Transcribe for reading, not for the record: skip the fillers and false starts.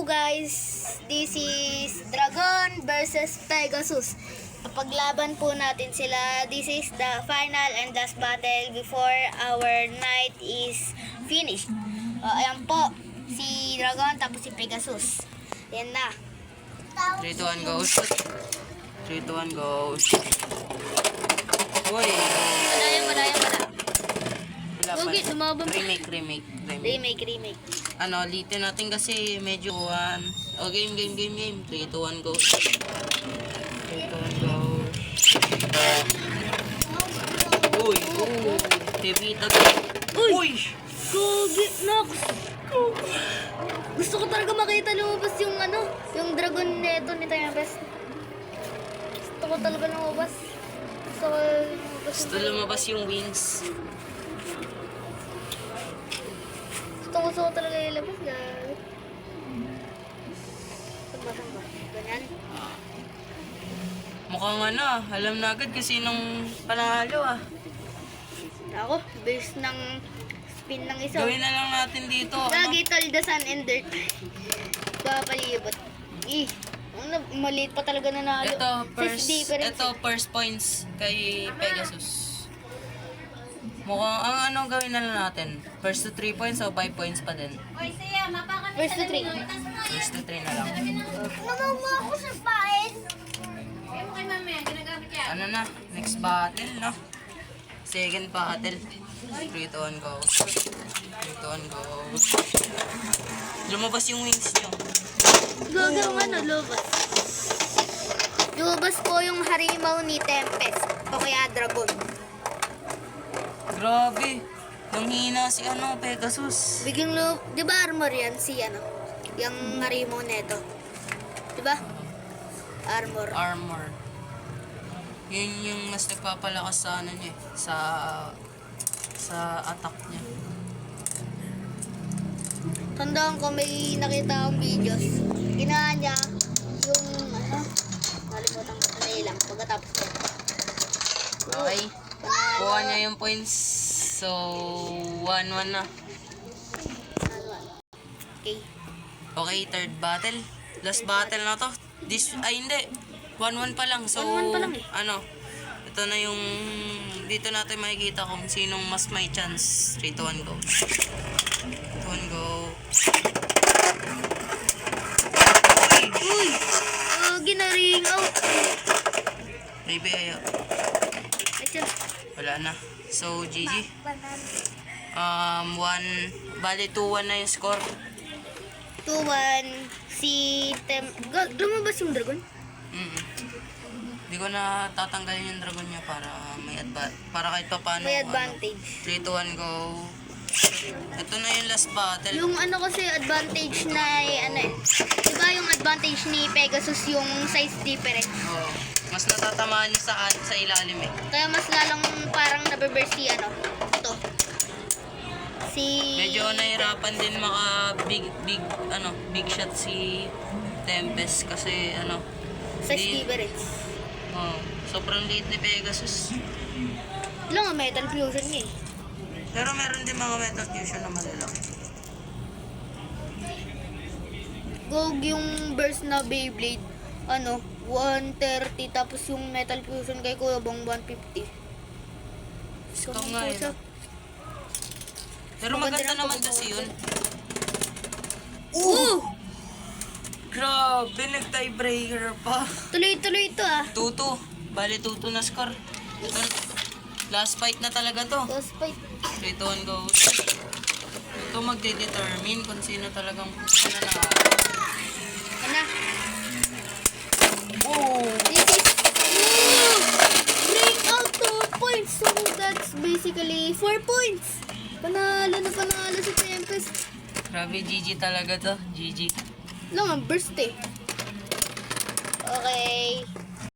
Hello guys, this is Dragon versus Pegasus. Paglaban po natin sila. This is the final and last battle before our night is finished. Ayan po, si Dragon tapos si Pegasus. Ayan na. 3, 2, 1, go. 3, 2, 1, go. Uy! Wala. Wala pa. Okay, lumabang. Remake. Ano, litin natin kasi medyo game. 3, 2, 1, go. 3, 2, 1, go. Uy! Heavy tag. Uy! Gogi, Nox! Gusto ko talaga makita lumabas yung yung dragon neto ni Tempest. Gusto ko talaga lumabas. Gusto lumabas yung wings. Gusto ko talaga ilabas, guys. Samba. Ganyan. Mukhang alam na agad kasi nung panalo Ako, base ng spin ng isa. Gawin na lang natin dito. Lagi tol the sun and dirt. Papalibot. Maliit pa talaga nanalo. Ito first points kay Pegasus. Mukhang gawin na lang natin. First to 3 points o 5 points pa din? First to 3. First to 3 na lang. Namawa ako sa pain. Ano na? Next battle, no? Second battle. 3, 2, 1, go. 3, 2, 1, go. Lumabas yung wings nyo. Gagawin lumabas. Lumabas po yung harimaw ni Tempest. O kaya dragon. Grabe. Nang hina si Pegasus. Biglang di ba armor yan si yung harimaw neto? Di ba? Armor. Yun yung mas nagpapalakas sa niya, sa attack niya. Tandaan ko may nakita akong videos. Ginawa niya yung nalimutan ko lang pagkatapos niya. Okay. Kuha niya yung points. So, 1-1 na. Okay, third battle. Last battle na to. Hindi. 1-1 pa lang. So, 1-1 pa lang eh. Ito na yung dito natin makikita kung sinong mas may chance. 3, 2, 1, go. 3, 2, 1, go. Uy! Ginaring out. Maybe ayaw. Wala na. So, GG. Bali 2-1 na yung score. 2-1 si lumabas yung dragon? Hindi ko na tatanggalin yung dragon niya para para kahit pa paano. May advantage. 3, 2, 1, go. Ito na yung last battle. Yung kasi advantage na diba yung advantage ni Pegasus yung size difference? Oo. Mas natatamaan niya sa ilalim eh. Kaya mas lalong parang nabe-burst si ito. Medyo nahirapan din big shot si Tempest kasi size difference. Sobrang liit ni Pegasus. Lang ang metal fusion niya eh. Pero meron din mga metal fusion na malalaki. Gog yung burst na Beyblade 130 tapos yung metal fusion kay Kuya Bong 150. So nga pero maganda naman kasi yun. Grabe, nag-tiebreaker pa. Tuloy-tuloy ito 2-2. Bali 2-2 na score. Last fight na talaga to. Last fight. 3, 2, 1, go. Ito magde-determine kung sino talagang nanalo. This is break out 2 points. So that's basically 4 points. Panalo si Tempest. Grabe, GG talaga to. GG. Lang ang burst eh. Okay.